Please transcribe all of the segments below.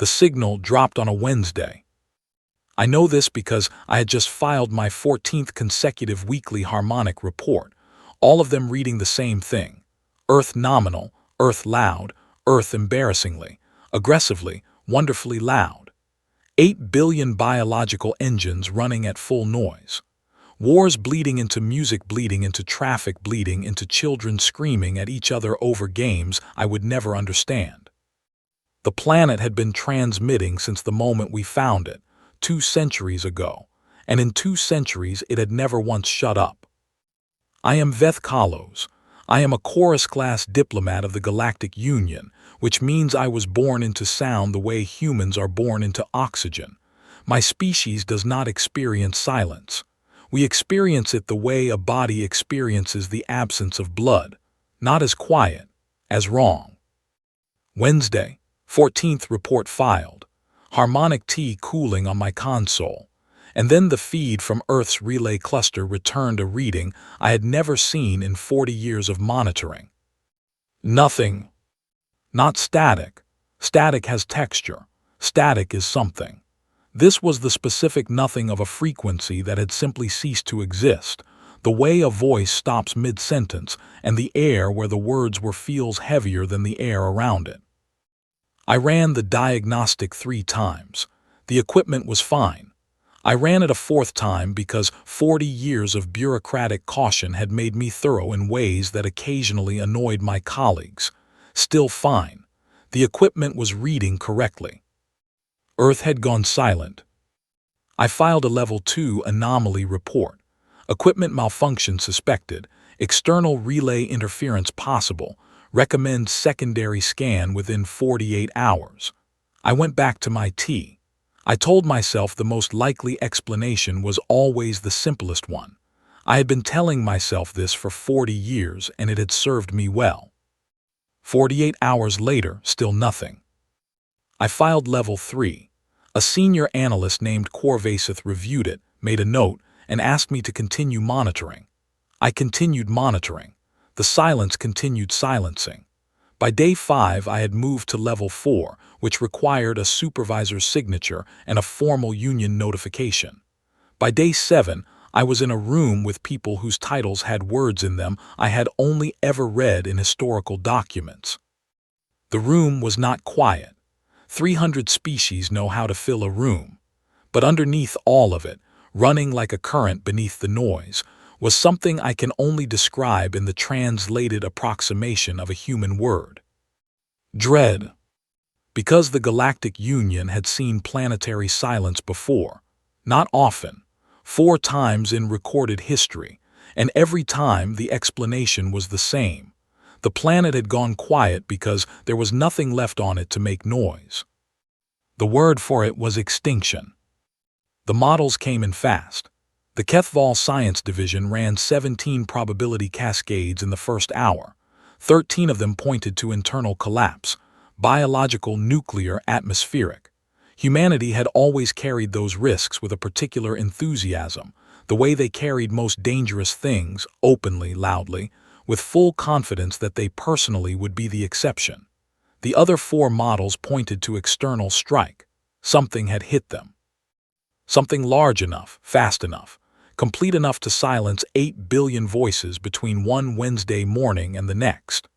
The signal dropped on a Wednesday. I know this because I had just filed my 14th consecutive weekly harmonic report, all of them reading the same thing. Earth nominal, Earth loud, Earth embarrassingly, aggressively, wonderfully loud. 8 billion biological engines running at full noise. Wars bleeding into music, bleeding into traffic, bleeding into children screaming at each other over games I would never understand. The planet had been transmitting since the moment we found it, 2 centuries ago, and in 2 centuries it had never once shut up. I am Veth Kalos. I am a chorus-class diplomat of the Galactic Union, which means I was born into sound the way humans are born into oxygen. My species does not experience silence. We experience it the way a body experiences the absence of blood, not as quiet, as wrong. Wednesday, 14th report filed. Harmonic T cooling on my console, and then the feed from Earth's relay cluster returned a reading I had never seen in 40 years of monitoring. Nothing. Not static. Static has texture. Static is something. This was the specific nothing of a frequency that had simply ceased to exist, the way a voice stops mid-sentence and the air where the words were feels heavier than the air around it. I ran the diagnostic 3 times. The equipment was fine. I ran it a 4th time because 40 years of bureaucratic caution had made me thorough in ways that occasionally annoyed my colleagues. Still fine. The equipment was reading correctly. Earth had gone silent. I filed a Level 2 anomaly report. Equipment malfunction suspected. External relay interference possible. Recommend secondary scan within 48 hours. I went back to my tea. I told myself the most likely explanation was always the simplest one. I had been telling myself this for 40 years and it had served me well. 48 hours later, still nothing. I filed Level 3. A senior analyst named Corvasith reviewed it, made a note, and asked me to continue monitoring. I continued monitoring. The silence continued silencing. By day 5, I had moved to Level 4, which required a supervisor's signature and a formal union notification. By day 7, I was in a room with people whose titles had words in them I had only ever read in historical documents. The room was not quiet. 300 species know how to fill a room. But underneath all of it, running like a current beneath the noise, was something I can only describe in the translated approximation of a human word. Dread. Because the Galactic Union had seen planetary silence before, not often, 4 times in recorded history, and every time the explanation was the same. The planet had gone quiet because there was nothing left on it to make noise. The word for it was extinction. The models came in fast. The Kethval Science Division ran 17 probability cascades in the first hour. 13 of them pointed to internal collapse, biological, nuclear, atmospheric. Humanity had always carried those risks with a particular enthusiasm, the way they carried most dangerous things, openly, loudly, with full confidence that they personally would be the exception. The other 4 models pointed to external strike. Something had hit them. Something large enough, fast enough, complete enough to silence 8 billion voices between one Wednesday morning and the next.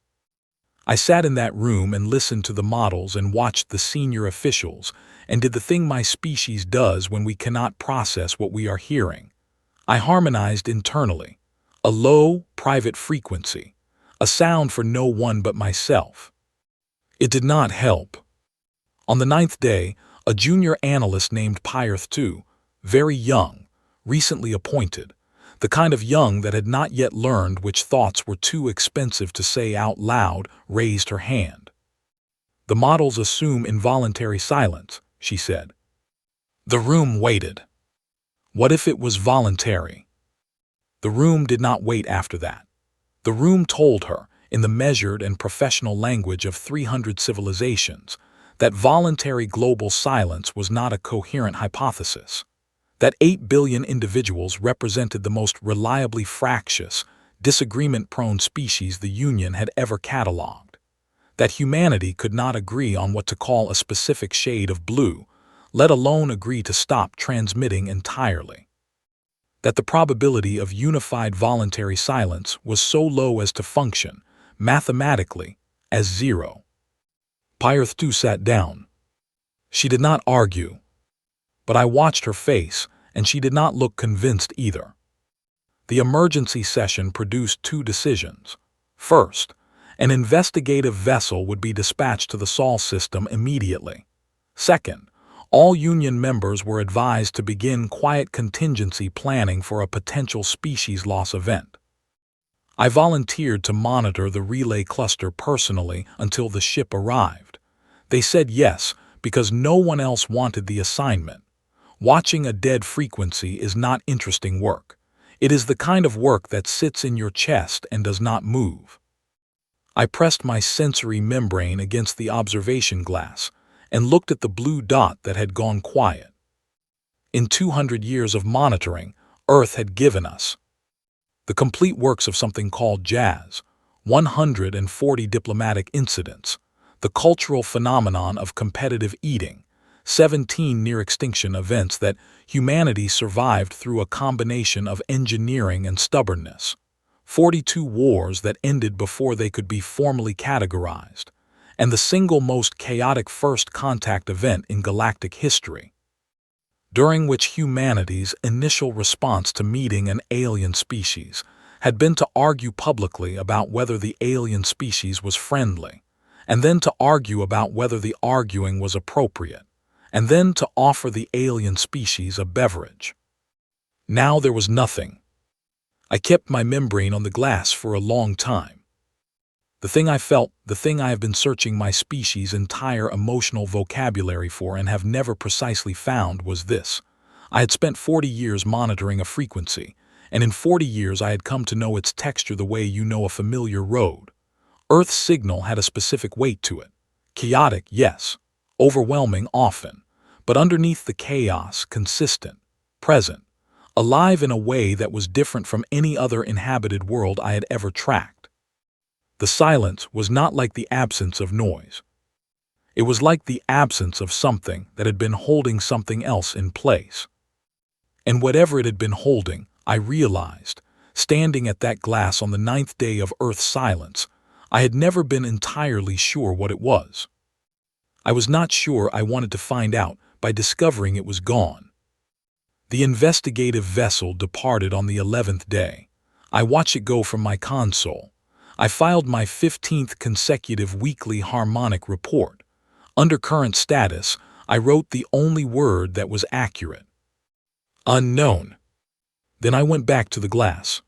I sat in that room and listened to the models and watched the senior officials and did the thing my species does when we cannot process what we are hearing. I harmonized internally, a low, private frequency, a sound for no one but myself. It did not help. On the 9th day, a junior analyst named Pyrth II, very young, recently appointed, the kind of young that had not yet learned which thoughts were too expensive to say out loud, raised her hand. "The models assume involuntary silence," she said. The room waited. What if it was voluntary? The room did not wait after that. The room told her, in the measured and professional language of 300 civilizations, that voluntary global silence was not a coherent hypothesis. That 8 billion individuals represented the most reliably fractious, disagreement-prone species the Union had ever catalogued. that humanity could not agree on what to call a specific shade of blue, let alone agree to stop transmitting entirely. That the probability of unified voluntary silence was so low as to function, mathematically, as zero. Pyre 2 sat down. She did not argue, but I watched her face, and she did not look convinced either. The emergency session produced two decisions. First, an investigative vessel would be dispatched to the Sol system immediately. Second, all Union members were advised to begin quiet contingency planning for a potential species loss event. I volunteered to monitor the relay cluster personally until the ship arrived. They said yes, because no one else wanted the assignment. Watching a dead frequency is not interesting work. It is the kind of work that sits in your chest and does not move. I pressed my sensory membrane against the observation glass and looked at the blue dot that had gone quiet. In 200 years of monitoring, Earth had given us the complete works of something called jazz, 140 diplomatic incidents, the cultural phenomenon of competitive eating, 17 near-extinction events that humanity survived through a combination of engineering and stubbornness, 42 wars that ended before they could be formally categorized, and the single most chaotic first contact event in galactic history, during which humanity's initial response to meeting an alien species had been to argue publicly about whether the alien species was friendly, and then to argue about whether the arguing was appropriate, and then to offer the alien species a beverage. Now there was nothing. I kept my membrane on the glass for a long time. The thing I felt, the thing I have been searching my species' entire emotional vocabulary for and have never precisely found, was this. I had spent 40 years monitoring a frequency, and in 40 years I had come to know its texture the way you know a familiar road. Earth's signal had a specific weight to it. Chaotic, yes. Overwhelming, often. But underneath the chaos, consistent, present, alive in a way that was different from any other inhabited world I had ever tracked. The silence was not like the absence of noise. It was like the absence of something that had been holding something else in place. And whatever it had been holding, I realized, standing at that glass on the 9th day of Earth's silence, I had never been entirely sure what it was. I was not sure I wanted to find out by discovering it was gone. The investigative vessel departed on the 11th day. I watched it go from my console. I filed my 15th consecutive weekly harmonic report. Under current status, I wrote the only word that was accurate. Unknown. Then I went back to the glass.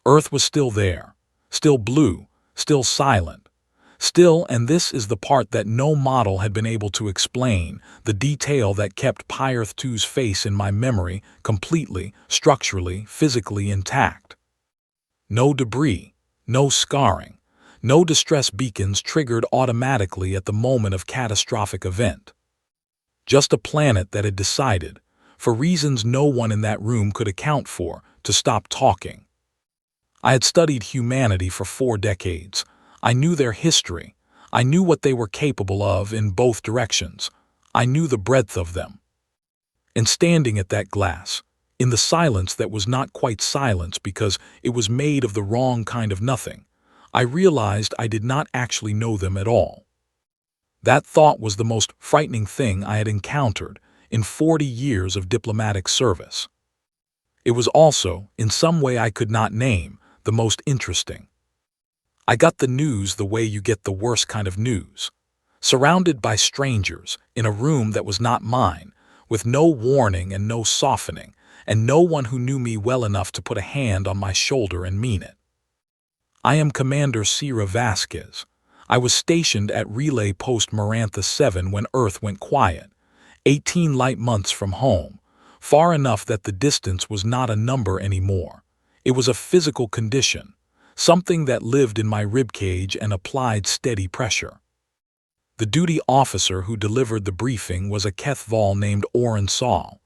Earth was still there, still blue, still silent, still, and this is the part that no model had been able to explain, the detail that kept Pyre 2's face in my memory completely, structurally, physically intact. No debris. No scarring, no distress beacons triggered automatically at the moment of catastrophic event. Just a planet that had decided, for reasons no one in that room could account for, to stop talking. I had studied humanity for 4 decades. I knew their history. I knew what they were capable of in both directions. I knew the breadth of them. And standing at that glass, in the silence that was not quite silence because it was made of the wrong kind of nothing, I realized I did not actually know them at all. That thought was the most frightening thing I had encountered in 40 years of diplomatic service. It was also, in some way I could not name, the most interesting. I got the news the way you get the worst kind of news. Surrounded by strangers, in a room that was not mine, with no warning and no softening, and no one who knew me well enough to put a hand on my shoulder and mean it. I am Commander Sierra Vasquez. I was stationed at Relay Post Marantha 7 when Earth went quiet, 18 light months from home, far enough that the distance was not a number anymore. It was a physical condition, something that lived in my ribcage and applied steady pressure. The duty officer who delivered the briefing was a Kethval named Oren Saul.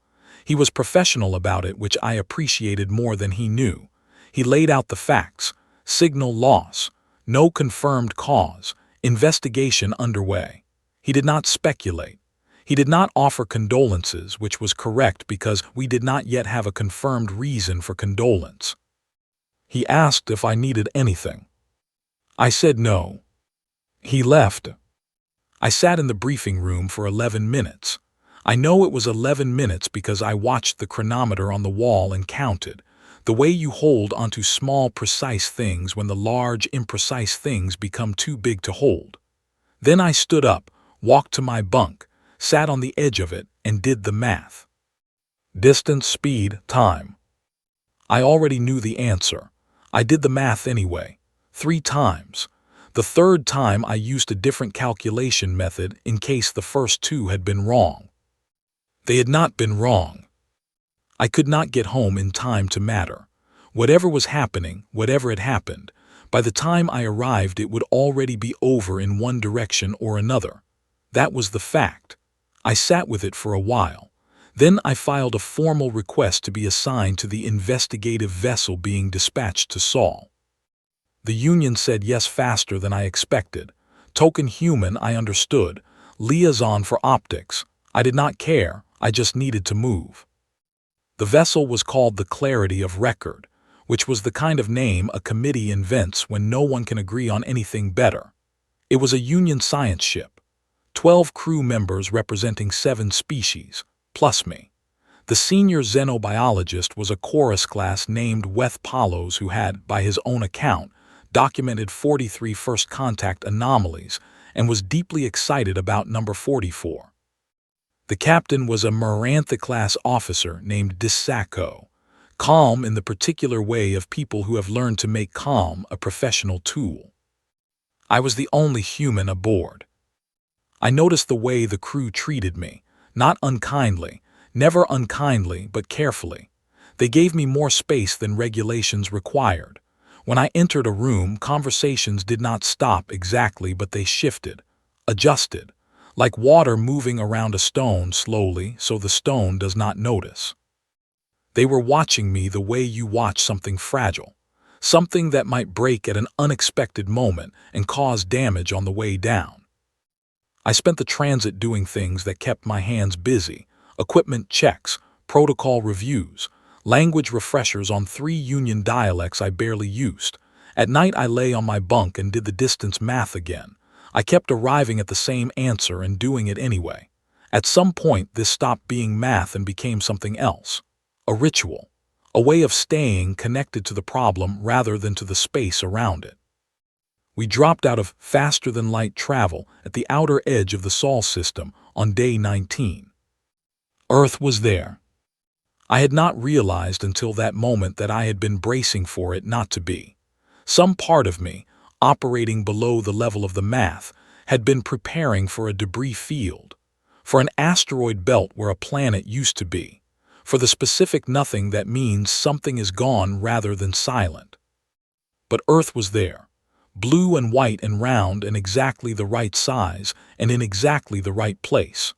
He was professional about it, which I appreciated more than he knew. He laid out the facts: signal loss, no confirmed cause, Investigation underway. He did not speculate. He did not offer condolences, which was correct because we did not yet have a confirmed reason for condolence. He asked if I needed anything. I said no. He left. I sat in the briefing room for 11 minutes. I know it was 11 minutes because I watched the chronometer on the wall and counted, the way you hold onto small, precise things when the large, imprecise things become too big to hold. Then I stood up, walked to my bunk, sat on the edge of it, and did the math. Distance, speed, time. I already knew the answer. I did the math anyway, 3 times. The third time I used a different calculation method in case the first 2 had been wrong. They had not been wrong. I could not get home in time to matter. Whatever was happening, whatever had happened, by the time I arrived it would already be over in one direction or another. That was the fact. I sat with it for a while. Then I filed a formal request to be assigned to the investigative vessel being dispatched to Sol. The Union said yes faster than I expected. Token human, I understood. Liaison for optics. I did not care, I just needed to move. The vessel was called the Clarity of Record, which was the kind of name a committee invents when no one can agree on anything better. It was a Union science ship. 12 crew members representing 7 species, plus me. The senior xenobiologist was a chorus class named Weth Palos who had, by his own account, documented 43 first contact anomalies and was deeply excited about number 44. The captain was a Marantha-class officer named Dissaco, calm in the particular way of people who have learned to make calm a professional tool. I was the only human aboard. I noticed the way the crew treated me, not unkindly, never unkindly, but carefully. They gave me more space than regulations required. When I entered a room, conversations did not stop exactly, but they shifted, adjusted, like water moving around a stone slowly so the stone does not notice. They were watching me the way you watch something fragile, something that might break at an unexpected moment and cause damage on the way down. I spent the transit doing things that kept my hands busy: equipment checks, protocol reviews, language refreshers on 3 Union dialects I barely used. At night I lay on my bunk and did the distance math again. I kept arriving at the same answer and doing it anyway. At some point this stopped being math and became something else. A ritual, a way of staying connected to the problem rather than to the space around it. We dropped out of faster-than-light travel at the outer edge of the Sol system on day 19. Earth was there. I had not realized until that moment that I had been bracing for it not to be. Some part of me, operating below the level of the math, had been preparing for a debris field, for an asteroid belt where a planet used to be, for the specific nothing that means something is gone rather than silent. But Earth was there, blue and white and round and exactly the right size and in exactly the right place.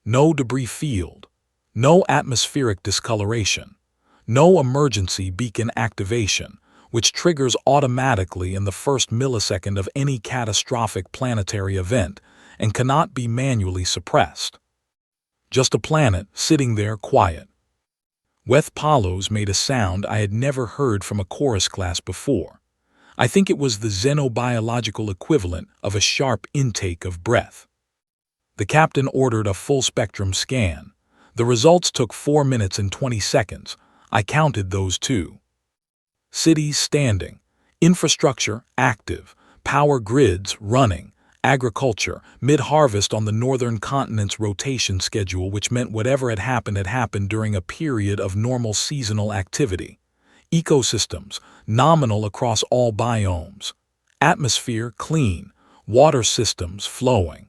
No debris field, no atmospheric discoloration, no emergency beacon activation, which triggers automatically in the first millisecond of any catastrophic planetary event and cannot be manually suppressed. Just a planet sitting there quiet. Weth Palos made a sound I had never heard from a chorus class before. I think it was the xenobiological equivalent of a sharp intake of breath. The captain ordered a full-spectrum scan. The results took 4 minutes and 20 seconds. I counted those too. Cities standing, infrastructure active, power grids running, agriculture, mid-harvest on the northern continent's rotation schedule, which meant whatever had happened during a period of normal seasonal activity. Ecosystems, nominal across all biomes. Atmosphere clean, water systems flowing.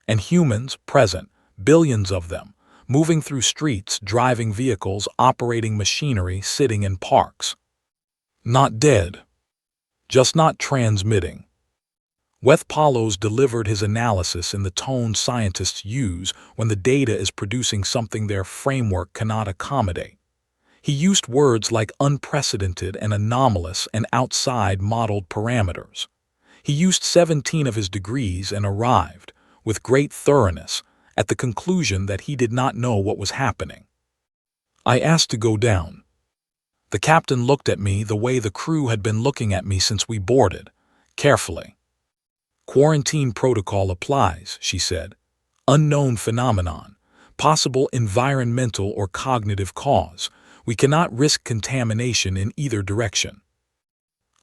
And humans present, billions of them, moving through streets, driving vehicles, operating machinery, sitting in parks. Not dead. Just not transmitting. Weth Palos delivered his analysis in the tone scientists use when the data is producing something their framework cannot accommodate. He used words like unprecedented and anomalous and outside modeled parameters. He used 17 of his degrees and arrived, with great thoroughness, at the conclusion that he did not know what was happening. I asked to go down. The captain looked at me the way the crew had been looking at me since we boarded, carefully. "Quarantine protocol applies," she said. "Unknown phenomenon. Possible environmental or cognitive cause. We cannot risk contamination in either direction."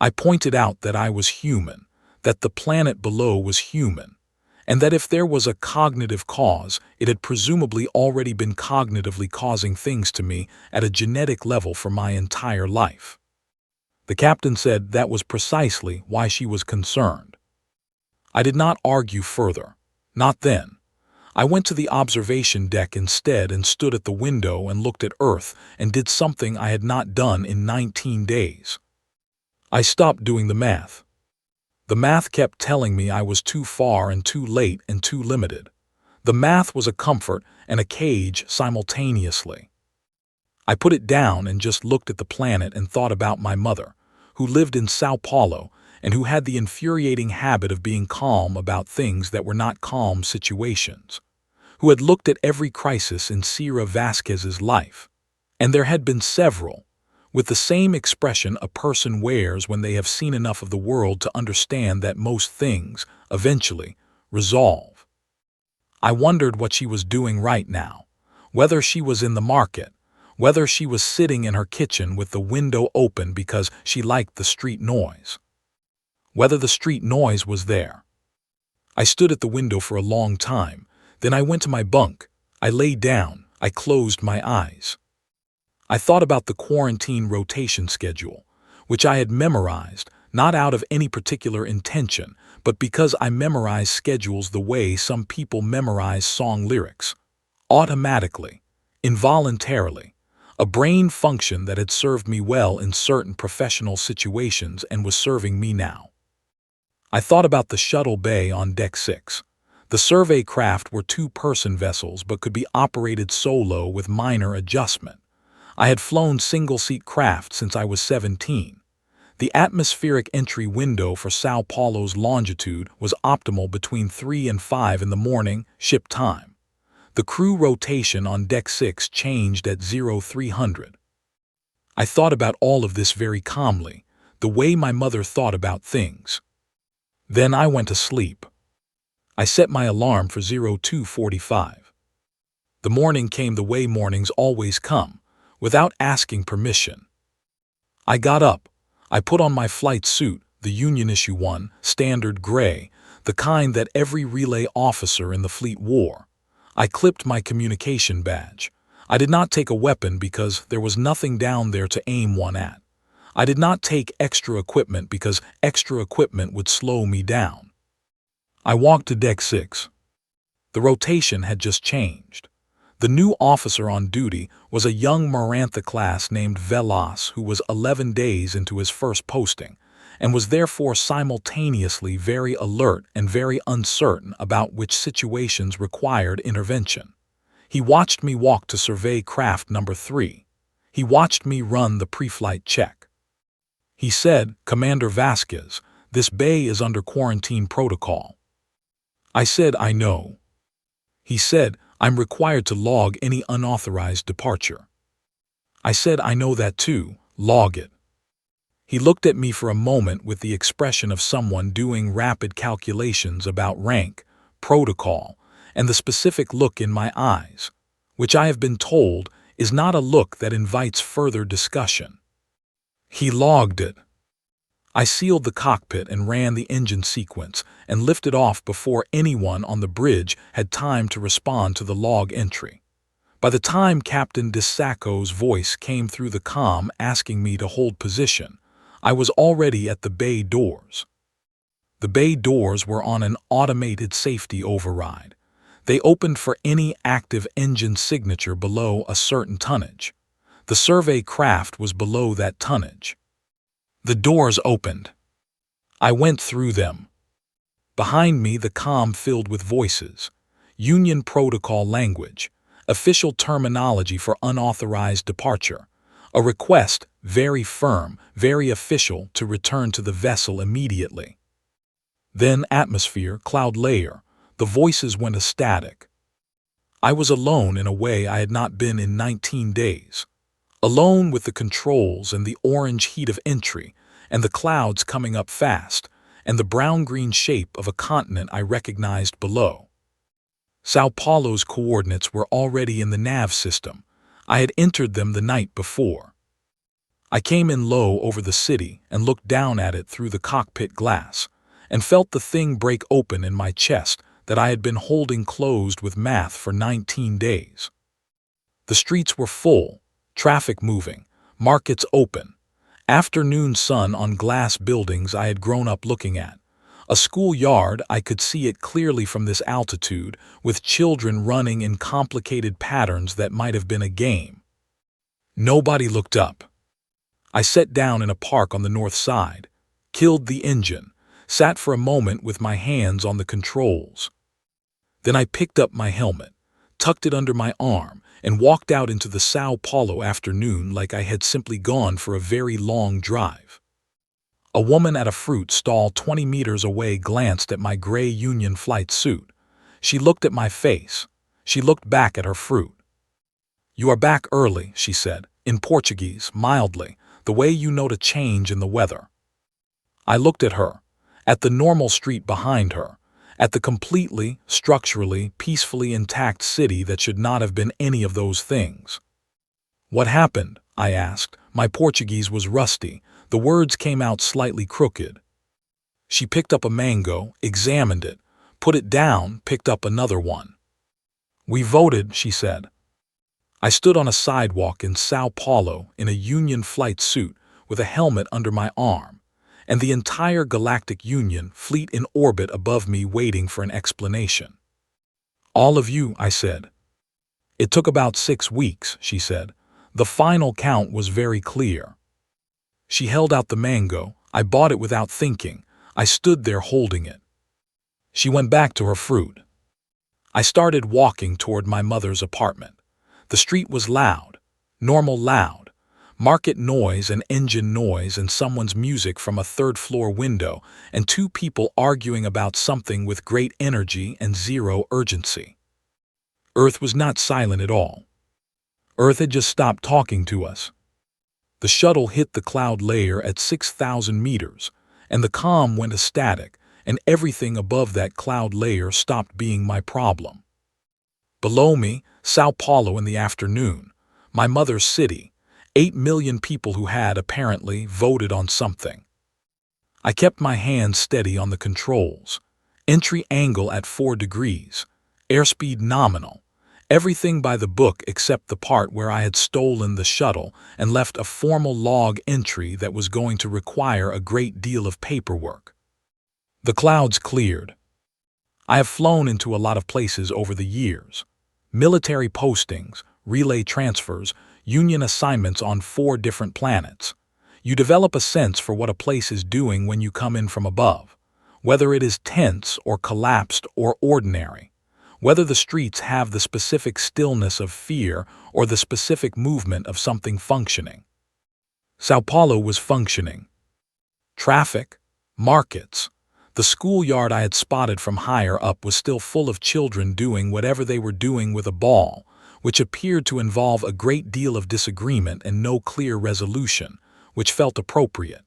I pointed out that I was human, that the planet below was human, and that if there was a cognitive cause, it had presumably already been cognitively causing things to me at a genetic level for my entire life. The captain said that was precisely why she was concerned. I did not argue further. Not then. I went to the observation deck instead and stood at the window and looked at Earth and did something I had not done in 19 days. I stopped doing the math. The math kept telling me I was too far and too late and too limited. The math was a comfort and a cage simultaneously. I put it down and just looked at the planet and thought about my mother, who lived in Sao Paulo and who had the infuriating habit of being calm about things that were not calm situations, who had looked at every crisis in Sierra Vasquez's life, and there had been several, with the same expression a person wears when they have seen enough of the world to understand that most things, eventually, resolve. I wondered what she was doing right now, whether she was in the market, whether she was sitting in her kitchen with the window open because she liked the street noise, whether the street noise was there. I stood at the window for a long time, then I went to my bunk, I lay down, I closed my eyes. I thought about the quarantine rotation schedule, which I had memorized, not out of any particular intention, but because I memorize schedules the way some people memorize song lyrics. Automatically, involuntarily, a brain function that had served me well in certain professional situations and was serving me now. I thought about the shuttle bay on Deck 6. The survey craft were two-person vessels but could be operated solo with minor adjustment. I had flown single-seat craft since I was 17. The atmospheric entry window for Sao Paulo's longitude was optimal between 3 and 5 in the morning, ship time. The crew rotation on Deck 6 changed at 0300. I thought about all of this very calmly, the way my mother thought about things. Then I went to sleep. I set my alarm for 0245. The morning came the way mornings always come, without asking permission. I got up. I put on my flight suit, the Union Issue 1, standard gray, the kind that every relay officer in the fleet wore. I clipped my communication badge. I did not take a weapon because there was nothing down there to aim one at. I did not take extra equipment because extra equipment would slow me down. I walked to Deck 6. The rotation had just changed. The new officer on duty was a young Marantha class named Velas who was 11 days into his first posting and was therefore simultaneously very alert and very uncertain about which situations required intervention. He watched me walk to survey craft number 3. He watched me run the pre-flight check. He said, "Commander Vasquez, this bay is under quarantine protocol." I said, "I know." He said, "I'm required to log any unauthorized departure." I said, "I know that too, log it." He looked at me for a moment with the expression of someone doing rapid calculations about rank, protocol, and the specific look in my eyes, which I have been told is not a look that invites further discussion. He logged it. I sealed the cockpit and ran the engine sequence and lifted off before anyone on the bridge had time to respond to the log entry. By the time Captain DeSacco's voice came through the comm asking me to hold position, I was already at the bay doors. The bay doors were on an automated safety override. They opened for any active engine signature below a certain tonnage. The survey craft was below that tonnage. The doors opened. I went through them. Behind me, the comm filled with voices, Union protocol language, official terminology for unauthorized departure, a request, very firm, very official, to return to the vessel immediately. Then atmosphere, cloud layer, the voices went ecstatic. I was alone in a way I had not been in 19 days. Alone with the controls and the orange heat of entry, and the clouds coming up fast, and the brown-green shape of a continent I recognized below. Sao Paulo's coordinates were already in the nav system. I had entered them the night before. I came in low over the city and looked down at it through the cockpit glass, and felt the thing break open in my chest that I had been holding closed with math for 19 days. The streets were full, traffic moving, markets open, afternoon sun on glass buildings I had grown up looking at. A schoolyard, I could see it clearly from this altitude, with children running in complicated patterns that might have been a game. Nobody looked up. I sat down in a park on the north side, killed the engine, sat for a moment with my hands on the controls. Then I picked up my helmet, tucked it under my arm, and walked out into the Sao Paulo afternoon like I had simply gone for a very long drive. A woman at a fruit stall 20 meters away glanced at my gray Union flight suit. She looked at my face. She looked back at her fruit. "You are back early," she said, in Portuguese, mildly, the way you note a change in the weather. I looked at her, at the normal street behind her, at the completely, structurally, peacefully intact city that should not have been any of those things. "What happened?" I asked. My Portuguese was rusty. The words came out slightly crooked. She picked up a mango, examined it, put it down, picked up another one. "We voted," she said. I stood on a sidewalk in Sao Paulo in a Union flight suit with a helmet under my arm, and the entire Galactic Union fleet in orbit above me waiting for an explanation. "All of you," I said. "It took about 6 weeks," she said. "The final count was very clear." She held out the mango. I bought it without thinking. I stood there holding it. She went back to her fruit. I started walking toward my mother's apartment. The street was loud, normal loud, market noise and engine noise and someone's music from a third-floor window and 2 people arguing about something with great energy and zero urgency. Earth was not silent at all. Earth had just stopped talking to us. The shuttle hit the cloud layer at 6,000 meters, and the comm went ecstatic, and everything above that cloud layer stopped being my problem. Below me, Sao Paulo in the afternoon, my mother's city, 8 million people who had, apparently, voted on something. I kept my hands steady on the controls. Entry angle at 4 degrees, airspeed nominal, everything by the book except the part where I had stolen the shuttle and left a formal log entry that was going to require a great deal of paperwork. The clouds cleared. I have flown into a lot of places over the years. Military postings, relay transfers, Union assignments on 4 different planets. You develop a sense for what a place is doing when you come in from above, whether it is tense or collapsed or ordinary, whether the streets have the specific stillness of fear or the specific movement of something functioning. Sao Paulo was functioning. Traffic, markets. The schoolyard I had spotted from higher up was still full of children doing whatever they were doing with a ball, which appeared to involve a great deal of disagreement and no clear resolution, which felt appropriate.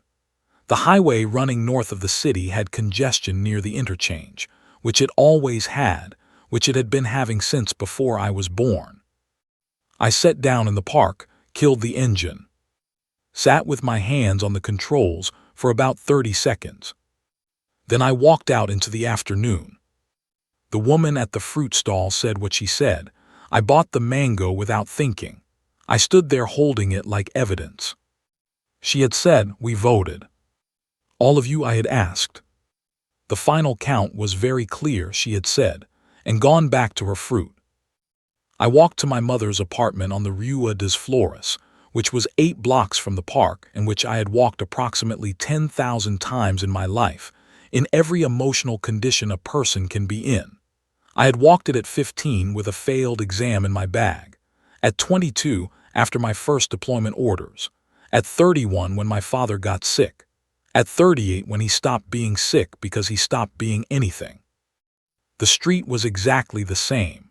The highway running north of the city had congestion near the interchange, which it always had, which it had been having since before I was born. I sat down in the park, killed the engine. Sat with my hands on the controls for about 30 seconds. Then I walked out into the afternoon. The woman at the fruit stall said what she said. I bought the mango without thinking. I stood there holding it like evidence. She had said, "We voted." "All of you?" I had asked. The final count was very clear, she had said, and gone back to her fruit. I walked to my mother's apartment on the Rua das Flores, which was 8 blocks from the park and which I had walked approximately 10,000 times in my life, in every emotional condition a person can be in. I had walked it at 15 with a failed exam in my bag, at 22 after my first deployment orders, at 31 when my father got sick, At 38, when he stopped being sick because he stopped being anything. The street was exactly the same.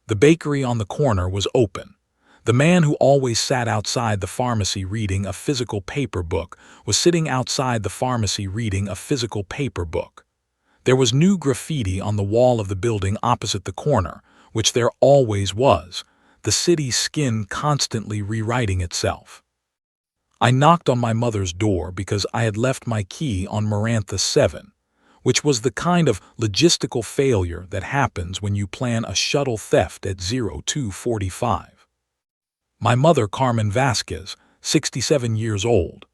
The bakery on the corner was open. The man who always sat outside the pharmacy reading a physical paper book was sitting outside the pharmacy reading a physical paper book. There was new graffiti on the wall of the building opposite the corner, which there always was, the city's skin constantly rewriting itself. I knocked on my mother's door because I had left my key on Marantha 7, which was the kind of logistical failure that happens when you plan a shuttle theft at 02:45. My mother, Carmen Vasquez, 67 years old,